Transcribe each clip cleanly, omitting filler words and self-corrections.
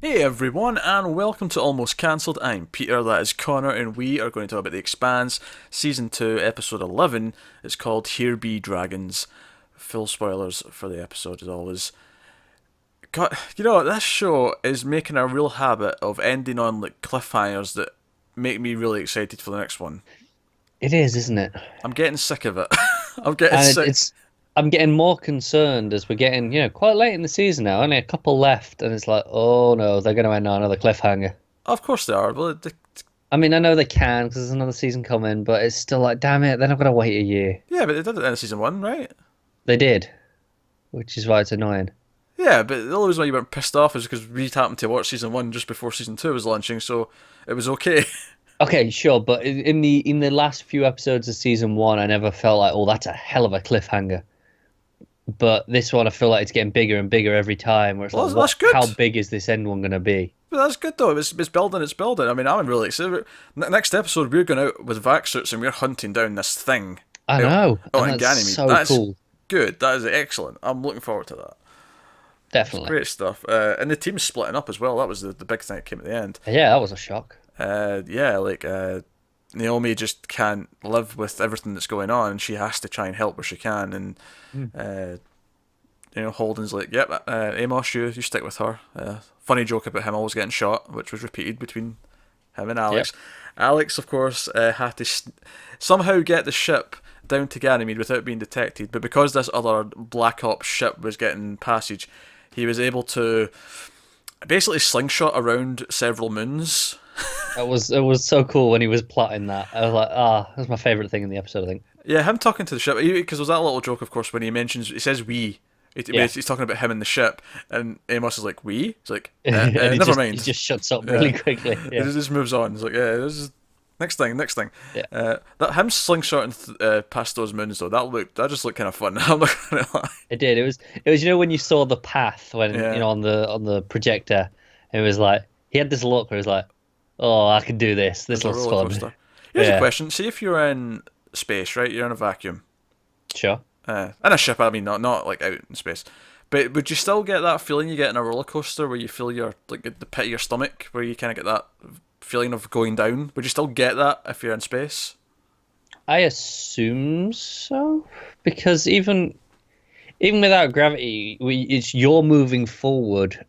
Hey everyone, and welcome to Almost Cancelled. I'm Peter, that is Connor, and we are going to talk about The Expanse, Season 2, Episode 11. It's called Here Be Dragons. Full spoilers for the episode, as always. God, you know what, this show is making a real habit of ending on like cliffhangers that make me really excited for the next one. It is, isn't it? I'm getting sick of it. I'm getting And sick. I'm getting more concerned as we're getting, quite late in the season now, only a couple left, and it's like, oh no, they're going to end on another cliffhanger. Of course they are, but I mean, I know they can because there's another season coming, but it's still like, damn it, they're not going to wait a year. yeah, but they did it in Season 1, right? They did, which is why it's annoying. Yeah, but the only reason why you weren't pissed off is because we happened to watch Season 1 just before Season 2 was launching, so it was okay. Okay, sure, but in the last few episodes of season one, I never felt like, oh, that's a hell of a cliffhanger. But this one, I feel like it's getting bigger and bigger every time. Where it's Well, like, that's what? good. How big is this end one going to be? But that's good though. It's building. It's building. I mean, I'm really excited. Next episode, we're going out with vac suits and we're hunting down this thing. I know, Oh, and in that's Ganymede. so That's cool. good. That is excellent. I'm looking forward to that. It's Definitely. great stuff. And the team's splitting up as well. That was the big thing that came at the end. Yeah, that was a shock. Yeah, like Naomi just can't live with everything that's going on, and she has to try and help where she can. And Mm. Holden's like, "Yep, Amos, you stick with her." Funny joke about him always getting shot, which was repeated between him and Yep. Alex. Alex, of course, had to somehow get the ship down to Ganymede without being detected, but because this other Black Ops ship was getting passage, he was able to basically slingshot around several moons. It was so cool when he was plotting that. I was like, that was my favorite thing in the episode, I think. Yeah, him talking to the ship, because there's that little joke, of course, when he says "we." Yeah. He's talking about him in the ship, and Amos is like, "We?" He's like, And he "Never he mind." just shuts up Yeah. really quickly. He Yeah. just moves on. He's like, "Yeah, this is next thing, next thing." Yeah. That him slingshotting past those moons though, that just looked kind of fun. I'm not gonna lie. It did. It was when you saw the path when Yeah, on the projector, it was like he had this look where he was like, oh, I can do this. This it's a looks roller fun. coaster. Here's a Yeah. question: see if you're in space, right? You're in a vacuum, Sure. in a ship. I mean, not like out in space. But would you still get that feeling you get in a roller coaster where you feel your like the pit of your stomach, where you kind of get that feeling of going down? Would you still get that if you're in space? I assume so because even without gravity, it's you're moving forward.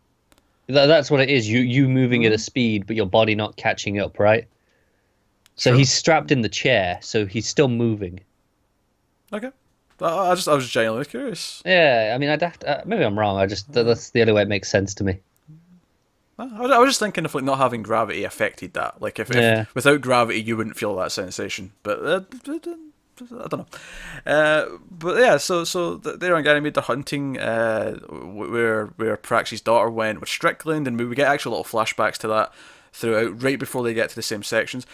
That's what it is. You moving at a speed, but your body not catching up, right? So Sure. he's strapped in the chair, so he's still moving. Okay. I was genuinely curious. Yeah, I mean, I'd have to, maybe I'm wrong. That's the only way it makes sense to me. I was just thinking if like not having gravity affected that. Like Yeah. if without gravity you wouldn't feel that sensation. But I don't know. But yeah, so they're on Ganymede. They're hunting where Praxis' daughter went with Strickland, and we get actual little flashbacks to that throughout, right before they get to the same sections.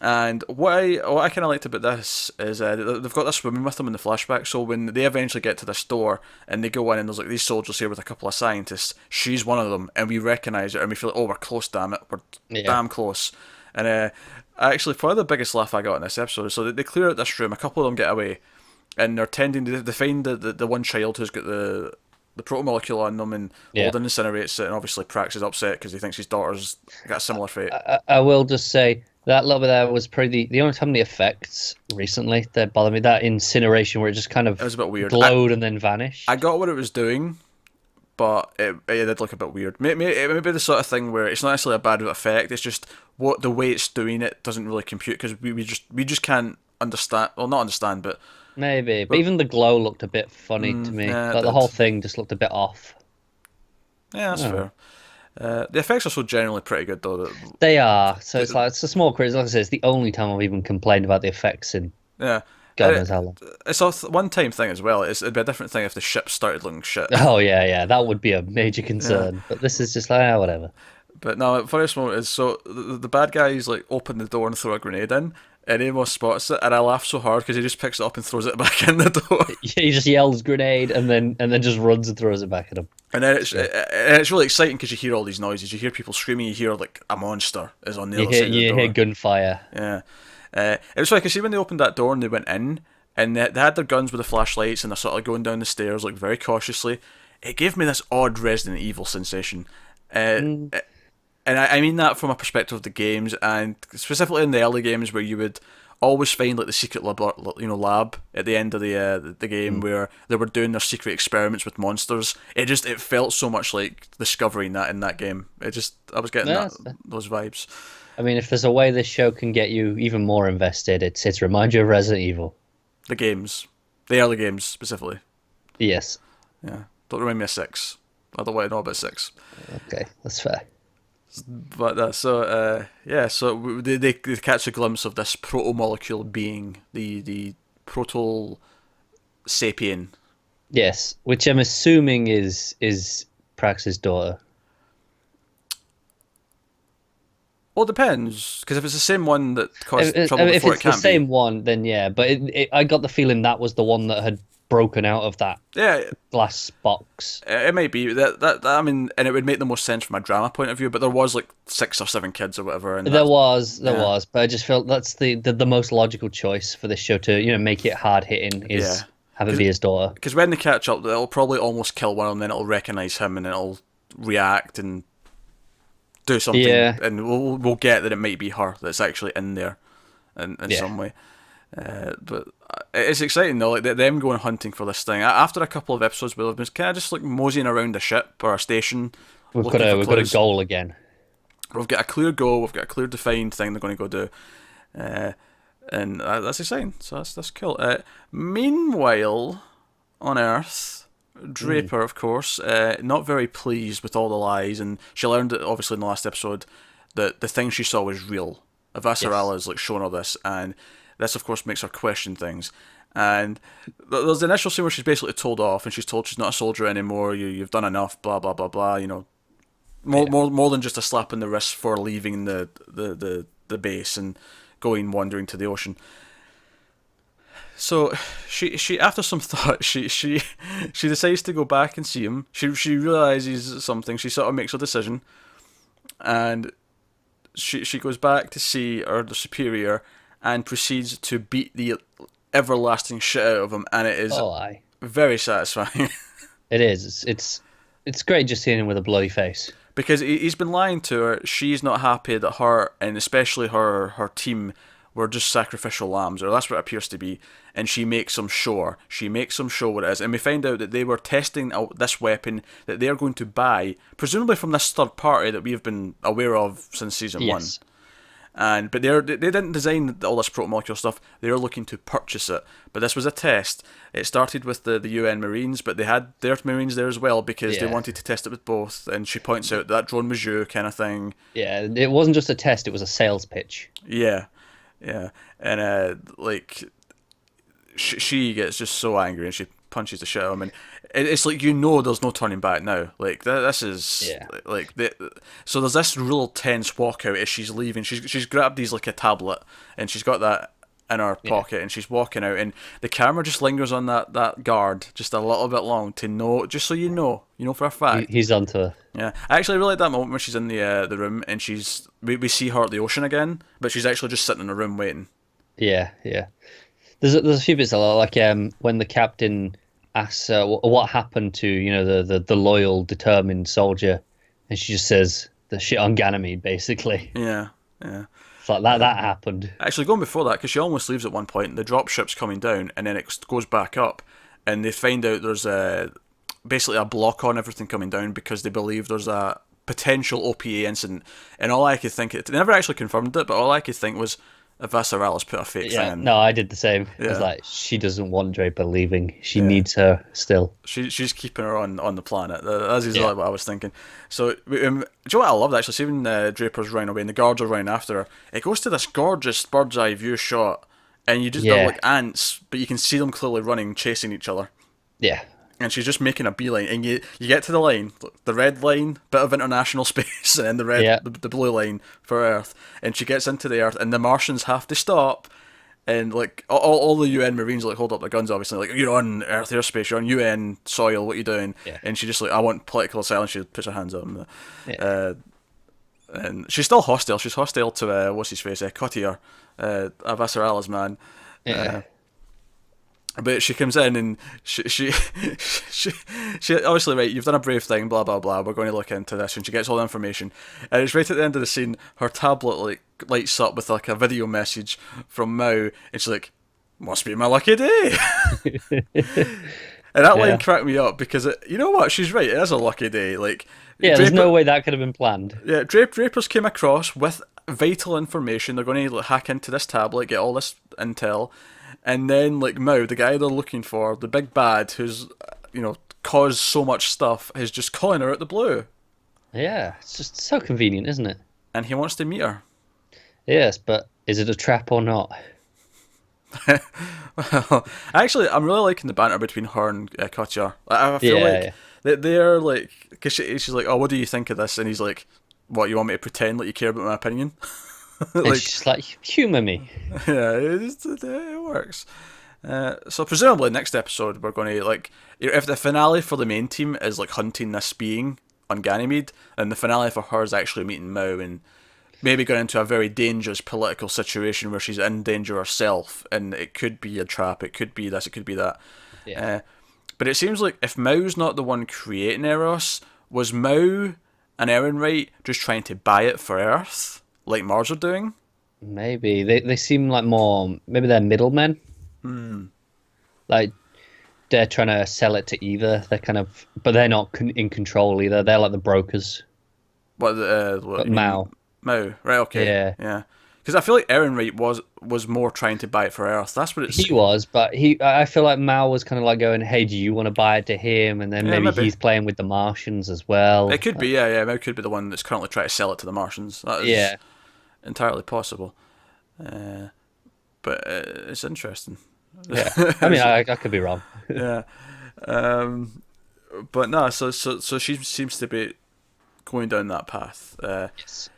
And what I kind of liked about this is they've got this woman with them in the flashback. So when they eventually get to this door and they go in and there's like these soldiers here with a couple of scientists, she's one of them, and we recognise her and we feel like, oh, we're close, damn it, we're Yeah. damn close. And actually, probably the biggest laugh I got in this episode is so they clear out this room, a couple of them get away, and they're tending to they find the one child who's got the protomolecule on them, and Yeah. Alden incinerates it, and obviously Prax is upset because he thinks his daughter's got a similar fate. I will just say that little bit there was probably the only time the effects recently that bothered me. That incineration where it just kind of It was a bit weird. glowed and then vanished. I got what it was doing, but it did look a bit weird. Maybe it may be the sort of thing where it's not necessarily a bad effect. It's just what the way it's doing it doesn't really compute because we just can't understand. Well, not understand, but Maybe, but even the glow looked a bit funny to me. yeah, it Like the did. whole thing just looked a bit off. yeah, that's Oh. fair. The effects are so generally pretty good though. They are, so it's Th- like it's a small criticism. Like I say, it's the only time I've even complained about the effects in Yeah, God Uh, knows how long. it's a one-time thing as well. It'd be a different thing if the ship started looking shit. Oh yeah, yeah, that would be a major concern. But this is just like whatever. But no, the funniest moment is so the bad guys like open the door and throw a grenade in, and Amos spots it, and I laugh so hard because he just picks it up and throws it back in the door. He just yells grenade and then just runs and throws it back at him. And then it's Yeah. and it's really exciting because you hear all these noises. You hear people screaming. You hear like a monster is on the You other hear side of the you door. hear gunfire. Yeah, it was like I see when they opened that door and they went in, and they had their guns with the flashlights, and they're sort of going down the stairs like very cautiously. It gave me this odd Resident Evil sensation. Uh, and I mean that from a perspective of the games, and specifically in the early games where you would always find like the secret lab at the end of the game where they were doing their secret experiments with monsters. It felt so much like Discovery in that game. I was getting Yeah, those vibes. I mean, if there's a way this show can get you even more invested, it's remind you of Resident Evil. The games, the early games specifically. Yes. Yeah, don't remind me of 6. I don't want to know about 6. Okay, that's fair. But so they catch a glimpse of this protomolecule being the proto sapien. Yes, which I'm assuming is Prax's daughter. Well, it depends, because if it's the same one that caused trouble If before, it's it can't the same be. one, then yeah. But I got the feeling that was the one that had broken out of that Yeah, glass box. it might be that. I mean, and it would make the most sense from a drama point of view. But there was like 6 or 7 kids or whatever, and There was, but I just felt that's the most logical choice for this show to make it hard hitting is have it be his daughter. Because when they catch up, it'll probably almost kill one of them, then it'll recognize him, and it'll react and do something, and we'll get that it might be her that's actually in there in some way. But it's exciting though, like them going hunting for this thing. After a couple of episodes where they've been kind of just like moseying around a ship or a station. We've got a goal again. We've got a clear goal. We've got a clear defined thing they're going to go do, and that's exciting. So that's cool. Meanwhile, on Earth, Draper, of course, not very pleased with all the lies, and she learned that obviously in the last episode that the thing she saw was real. Avasarala is like showing all this, and this of course makes her question things. And there's the initial scene where she's basically told off, and she's told she's not a soldier anymore. You've done enough. Blah blah blah blah. More than just a slap in the wrist for leaving the base and wandering to the ocean. So she after some thought she decides to go back and see him. She realizes something. She sort of makes a decision, and she goes back to see the superior and proceeds to beat the everlasting shit out of him, and it is very satisfying. It is. It's great just seeing him with a bloody face. Because he's been lying to her. She's not happy that her, and especially her team, were just sacrificial lambs, or that's what it appears to be. And she makes them sure. She makes them show what it is. And we find out that they were testing out this weapon that they're going to buy, presumably from this third party that we've been aware of since season 1. But they didn't design all this protomolecule stuff. They were looking to purchase it. But this was a test. It started with the UN Marines, but they had their Marines there as well because they wanted to test it with both. And she points out that drone was you kind of thing. Yeah, it wasn't just a test, it was a sales pitch. Yeah. And she gets just so angry and she punches the shit out of him. And it's like, there's no turning back now. Like, this is so there's this real tense walkout as she's leaving. She's grabbed these like a tablet and she's got that in her pocket and she's walking out, and the camera just lingers on that guard just a little bit long to know, just so you know for a fact he's onto her. Yeah, I actually really like that moment when she's in the room and we see her at the ocean again, but she's actually just sitting in a room waiting. Yeah. There's a few bits like when the captain asks what happened to the loyal, determined soldier, and she just says the shit on Ganymede, basically. Yeah. It's like that happened. Actually, going before that, because she almost leaves at one point, the dropship's coming down, and then it goes back up, and they find out there's basically a block on everything coming down because they believe there's a potential OPA incident. And all I could think, they never actually confirmed it, but all I could think was Avasarala's put a fake thing in. No, I did the same. Yeah. It's like, she doesn't want Draper leaving. She needs her still. She's keeping her on the planet. That's exactly what I was thinking. So, do you know what I loved actually? See when Draper's running away and the guards are running after her, it goes to this gorgeous bird's eye view shot, and you just they're like ants, but you can see them clearly running, chasing each other. Yeah. And she's just making a beeline, and you get to the line, the red line, bit of international space, and then the blue line for Earth, and she gets into the Earth, and the Martians have to stop, and like all the UN Marines like hold up their guns, obviously, like, you're on Earth airspace, you're on UN soil, what are you doing? Yeah. And she just like, I want political asylum. She puts her hands up, and she's still hostile. She's hostile to what's his face, Cotier, Avasarala's man. Yeah. But she comes in and she, she obviously, right, you've done a brave thing, blah blah blah. We're going to look into this, and she gets all the information. And it's right at the end of the scene, her tablet like lights up with like a video message from Mao, and she's like, "Must be my lucky day." And that line Yeah. cracked me up because you know what? She's right. It is a lucky day. Like, Yeah, there's no way that could have been planned. yeah, Drapers came across with vital information. They're going to like, hack into this tablet, get all this intel, and then like Mao, the guy they're looking for, the big bad, who's caused so much stuff, is just calling her out the blue, Yeah, it's just so convenient, isn't it? and he wants to meet her. Yes, but is it a trap or not? Well, actually, I'm really liking the banter between her and Katya. I feel like Yeah. they're like, because she's like, "Oh, what do you think of this?" And he's like, "What, you want me to pretend like you care about my opinion?" And Like, she's like, humor me. yeah, it works. So presumably next episode we're going to like, if the finale for the main team is like hunting this being on Ganymede, and the finale for her is actually meeting Mao and maybe going into a very dangerous political situation where she's in danger herself, and it could be a trap, it could be this, it could be that. Yeah. But it seems like if Mao's not the one creating Eros, was Mao and Ehrenreich just trying to buy it for Earth, like Mars are doing? Maybe they seem like more. Maybe they're middlemen. Like they're trying to sell it to either. They're kind of, but they're not in control either. They're like the brokers. What But you mean? Mao. Mao, right? Okay, Yeah. yeah. Because I feel like Ehrenreich was more trying to buy it for Earth. That's what it's. He was, but I feel like Mao was kind of like going, "Hey, do you want to buy it to him?" And then Yeah, maybe. he's playing with the Martians as well. It could be, yeah. Mao could be the one that's currently trying to sell it to the Martians. That is Yeah. entirely possible. But it's interesting. Yeah. I mean, I could be wrong. Yeah. But no, so she seems to be going down that path. Yes.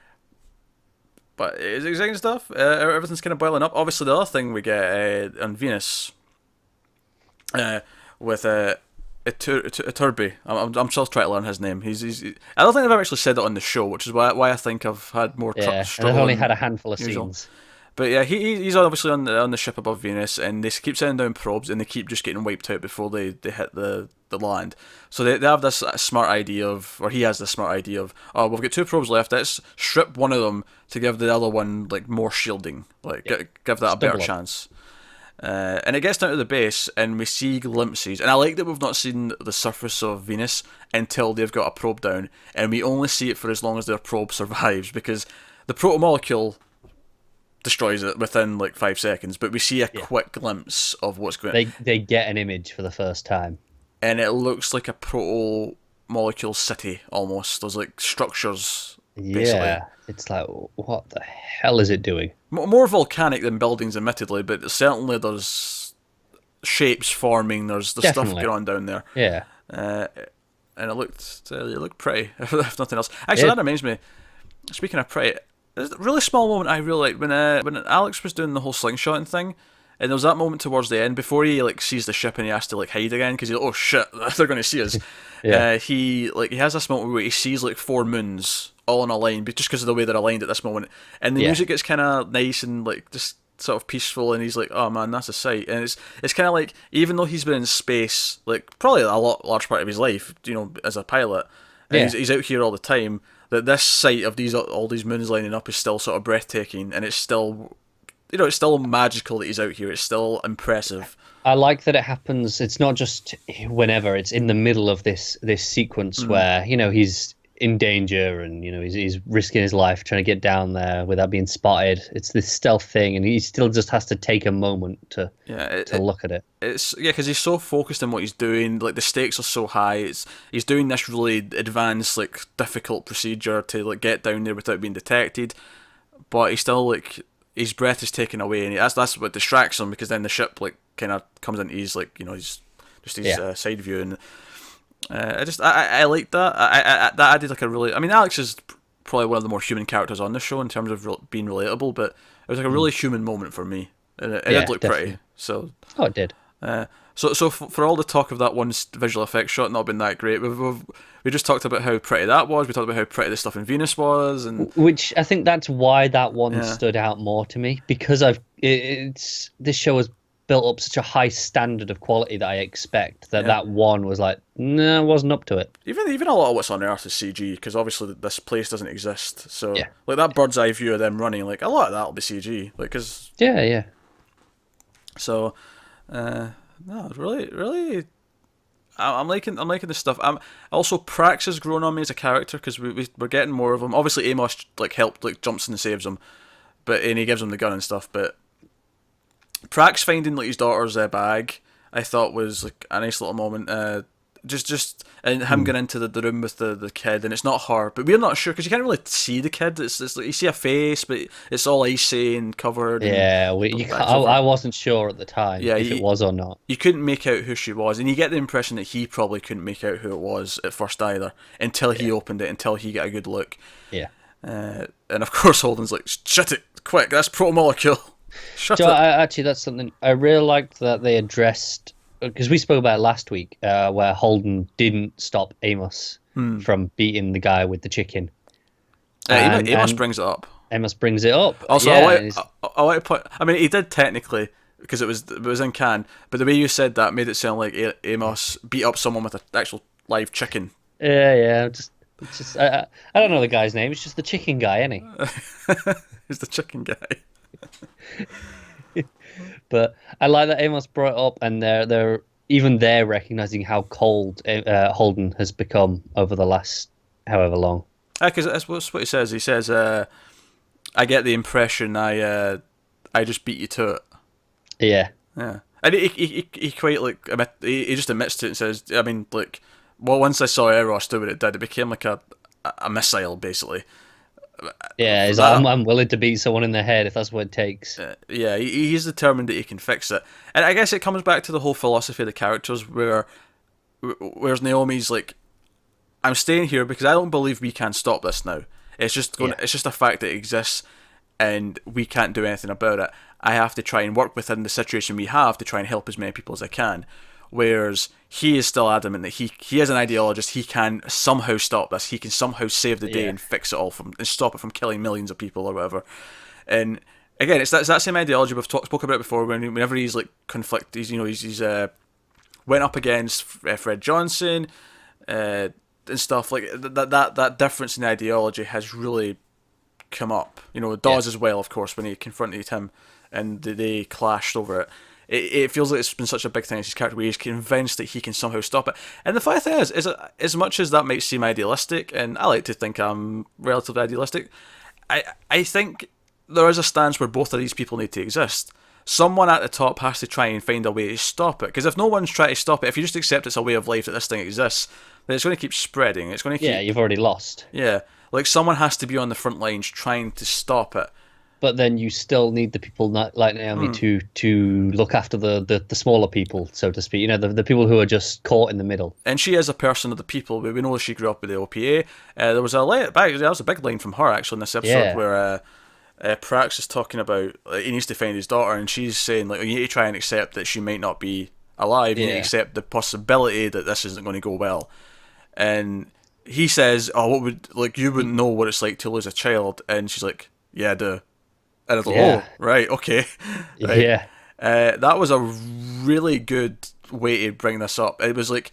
But it's exciting stuff. Everything's kind of boiling up. Obviously, the other thing we get on Venus with Iturbi. I'm still trying to learn his name. I don't think I've ever actually said it on the show, which is why I think I've had more Yeah, and struggle they've only than had a handful of usual. scenes. But yeah, he's obviously on the ship above Venus, and they keep sending down probes, and they keep just getting wiped out before they hit the land. So they have this smart idea of, or he has this smart idea of, oh, we've got 2 probes left. Let's strip one of them to give the other one like more shielding, like give that a better chance. And it gets down to the base, and we see glimpses. And I like that we've not seen the surface of Venus until they've got a probe down, and we only see it for as long as their probe survives, because the protomolecule destroys it within like 5 seconds, but we see a quick glimpse of what's going on. They get an image for the first time. And it looks like a proto-molecule city, almost. There's like structures, basically. Yeah, it's like, what the hell is it doing? More volcanic than buildings, admittedly, but certainly there's shapes forming, there's stuff Definitely. going on down there. Yeah. And it looked pretty, if nothing else. Actually, that reminds me, speaking of pretty, there's a really small moment I really liked when Alex was doing the whole slingshotting thing, and there was that moment towards the end before he like sees the ship and he has to like hide again because he's like, oh shit, they're going to see us. Yeah. He has this moment where he sees like 4 moons all in a line, but just because of the way they're aligned at this moment, and the music gets kind of nice and like just sort of peaceful, and he's like, oh man, that's a sight. And it's kind of like, even though he's been in space like probably a large part of his life, as a pilot, and he's out here all the time, that this sight of all these moons lining up is still sort of breathtaking, and it's still, it's still magical that he's out here. It's still impressive. I like that it happens. It's not just whenever. It's in the middle of this sequence where he's in danger and he's risking his life trying to get down there without being spotted. It's this stealth thing, and he still just has to take a moment to look at it. It's because he's so focused on what he's doing. Like the stakes are so high. He's doing this really advanced, like difficult procedure to like get down there without being detected, but he's still like, his breath is taken away, and that's what distracts him, because then the ship like kind of comes into his like his side view, and I like that. That added like a really. I mean, Alex is probably one of the more human characters on the show in terms of being relatable, but it was like a really human moment for me, and it did look definitely. pretty. So it did. So for all the talk of that one visual effects shot not being that great, we just talked about how pretty that was. We talked about how pretty the stuff in Venus was, and which I think that's why that one stood out more to me, because this show has built up such a high standard of quality that I expect that Yeah. that one was like, no, wasn't up to it. Even a lot of what's on Earth is CG because obviously this place doesn't exist. So Yeah. like that bird's eye view of them running, like a lot of that'll be CG. Like because Yeah, yeah. so, no, really. I'm liking the stuff. I'm also Prax has grown on me as a character because we're getting more of him. Obviously, Amos jumps in and saves him, and he gives him the gun and stuff. But Prax finding like his daughter's bag, I thought was like a nice little moment. Just and him going into the room with the kid, and it's not her, but we're not sure because you can't really see the kid. It's like you see a face, but it's all icy and covered. Yeah, I wasn't sure at the time if it was or not. You couldn't make out who she was, and you get the impression that he probably couldn't make out who it was at first either until he opened it, until he got a good look. Yeah. And of course Holden's like, shut it, quick, that's protomolecule. Shut it. Actually, that's something I really liked that they addressed, because we spoke about it last week, where Holden didn't stop Amos from beating the guy with the chicken. Amos brings it up. Amos brings it up. Also, yeah, I want to put. I mean, he did technically because it was in can, but the way you said that made it sound like Amos beat up someone with an actual live chicken. Yeah. Just I don't know the guy's name. It's just the chicken guy, isn't he? He's the chicken guy. But I like that Amos brought it up, and they're recognizing how cold Holden has become over the last however long. Because that's what he says. He says, "I get the impression I just beat you to it." Yeah. Yeah, and he quite like he just admits to it and says, "I mean, like, well, once I saw Eros do what it did, it became like a missile, basically." Yeah, he's like, I'm willing to beat someone in the head if that's what it takes. Yeah, he's determined that he can fix it, and I guess it comes back to the whole philosophy of the characters, whereas Naomi's like, "I'm staying here because I don't believe we can stop this now. It's just it's just a fact that it exists, and we can't do anything about it. I have to try and work within the situation we have to try and help as many people as I can." Whereas he is still adamant that he is an ideologist. He can somehow stop this. He can somehow save the day and fix it all and stop it from killing millions of people or whatever. And again, it's that same ideology we've spoken about it before. Whenever he's like he's went up against Fred Johnson and stuff like that difference in ideology has really come up. Dawes as well, of course, when he confronted him and they clashed over it. It feels like it's been such a big thing as his character where he's convinced that he can somehow stop it. And the funny thing is as much as that might seem idealistic, and I like to think I'm relatively idealistic, I think there is a stance where both of these people need to exist. Someone at the top has to try and find a way to stop it. Because if no one's trying to stop it, if you just accept it's a way of life that this thing exists, then it's going to keep spreading. It's going to keep... Yeah, you've already lost. Yeah, like someone has to be on the front lines trying to stop it. But then you still need the people like Naomi to look after the smaller people, so to speak. The people who are just caught in the middle. And she is a person of the people. We know she grew up with the OPA. There was a big line from her actually in this episode where Prax is talking about he needs to find his daughter, and she's saying like, you need to try and accept that she might not be alive. You need to accept the possibility that this isn't going to go well. And he says, "Oh, you wouldn't know what it's like to lose a child," and she's like, "Yeah, I do." And I was like, "Oh, right, okay." Right. Yeah. That was a really good way to bring this up. It was like,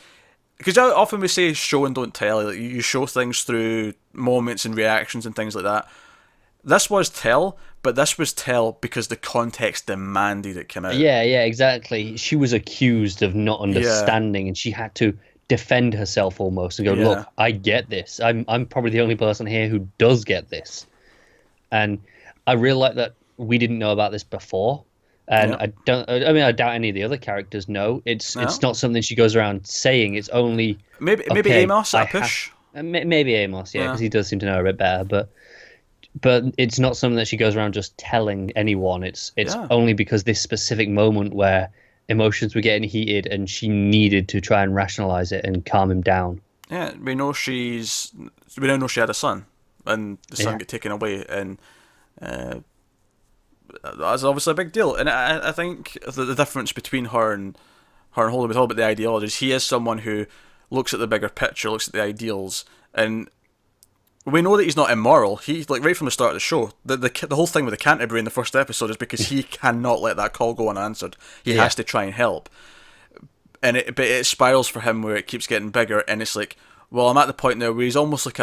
because often we say show and don't tell. Like you show things through moments and reactions and things like that. This was tell, but this was tell because the context demanded it come out. Yeah, exactly. She was accused of not understanding, and she had to defend herself almost and go, "Look, I get this. I'm probably the only person here who does get this." And I really like that we didn't know about this before, and I doubt any of the other characters know. It's not something she goes around saying. It's only maybe Amos at a push. Maybe Amos, because he does seem to know a bit better. But it's not something that she goes around just telling anyone. It's only because this specific moment where emotions were getting heated and she needed to try and rationalize it and calm him down. Yeah, we now know she had a son, and the son got taken away, and that's obviously a big deal. And I think the difference between her and Holden, we talk about the ideologies. He is someone who looks at the bigger picture, looks at the ideals, and we know that he's not immoral. He, like, right from the start of the show, the whole thing with the Canterbury in the first episode is because he cannot let that call go unanswered. He has to try and help, but it spirals for him where it keeps getting bigger, and it's like, well, I'm at the point now where he's almost like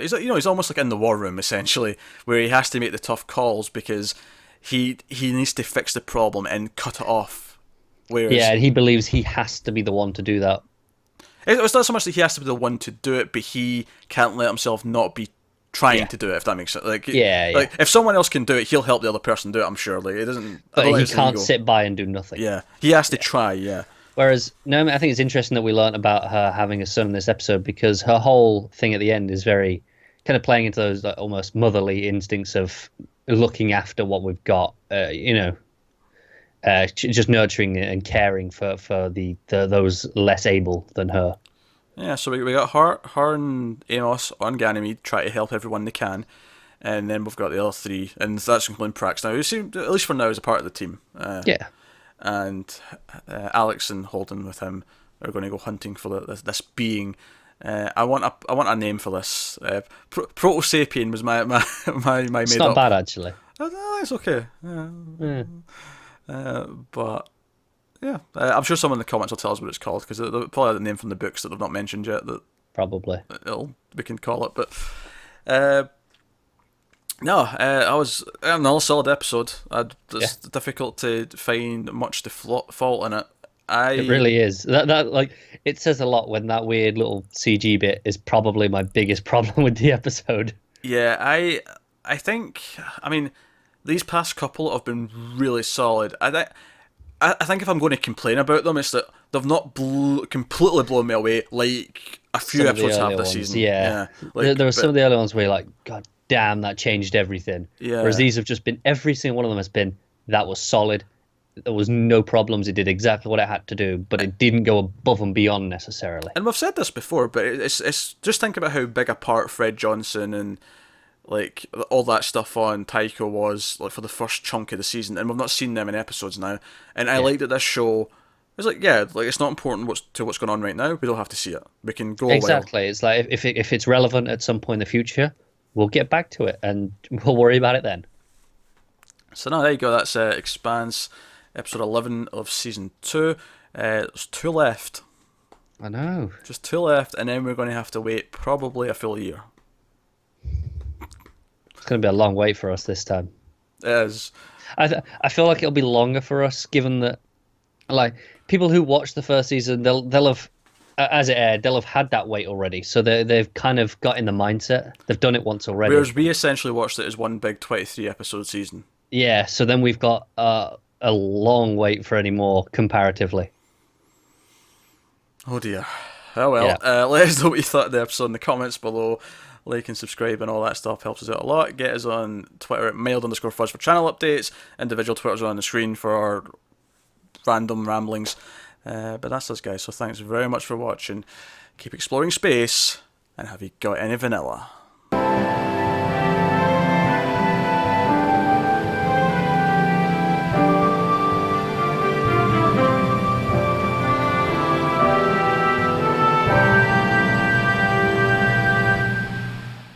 he's almost like in the war room essentially, where he has to make the tough calls because he needs to fix the problem and cut it off. Whereas, yeah, and he believes he has to be the one to do that. it's not so much that he has to be the one to do it, but he can't let himself not be trying to do it, if that makes sense. Like, like if someone else can do it, he'll help the other person do it, I'm sure. Like, it doesn't. But he can't sit by and do nothing. Yeah, he has to try. Yeah. Whereas Naomi, I think it's interesting that we learnt about her having a son in this episode, because her whole thing at the end is very kind of playing into those, like, almost motherly instincts of looking after what we've got. Just nurturing and caring for those less able than her. Yeah, so we got her and Amos on Ganymede try to help everyone they can, and then we've got the other three, and that's including Prax now, who seem, at least for now, is a part of the team. And Alex and Holden with him are going to go hunting for this being. I want a name for this. Proto-sapien was my made up. It's not bad, actually. It's okay. But yeah, I'm sure someone in the comments will tell us what it's called, because they'll probably have the name from the books that they've not mentioned yet. That probably we can call it. But I was another solid episode. It's difficult to find much to fault in it. It really is. That like, it says a lot when that weird little CG bit is probably my biggest problem with the episode. Yeah, I think, I mean, these past couple have been really solid. I think if I'm going to complain about them, it's that they've not completely blown me away like a few episodes have this season. Yeah. Like, there were some of the early ones where you're like, God damn, that changed everything. Yeah. Whereas these have just been, every single one of them has been, that was solid. There was no problems. It did exactly what it had to do, but it didn't go above and beyond necessarily. And we've said this before, but it's just think about how big a part Fred Johnson and like all that stuff on Tycho was, like, for the first chunk of the season, and we've not seen them in episodes now. And I like that this show is like, it's not important what's going on right now. We don't have to see it. We can go exactly. It's like if it's relevant at some point in the future, we'll get back to it and we'll worry about it then. So now there you go. That's Expanse, episode 11 of season 2. There's 2 left. I know. Just 2 left, and then we're going to have to wait probably a full year. It's going to be a long wait for us this time. It is. I feel like it'll be longer for us, given that, like, people who watch the first season, they'll have, as it aired, they'll have had that wait already. So they've kind of got in the mindset. They've done it once already. Whereas we essentially watched it as one big 23 episode season. Yeah. So then we've got a long wait for any more comparatively. Oh dear. Oh well. Yeah. Let us know what you thought of the episode in the comments below. Like and subscribe and all that stuff helps us out a lot. Get us on Twitter at mild_fuzz for channel updates. Individual Twitters are on the screen for our random ramblings. But that's us, guys. So thanks very much for watching. Keep exploring space. And have you got any vanilla?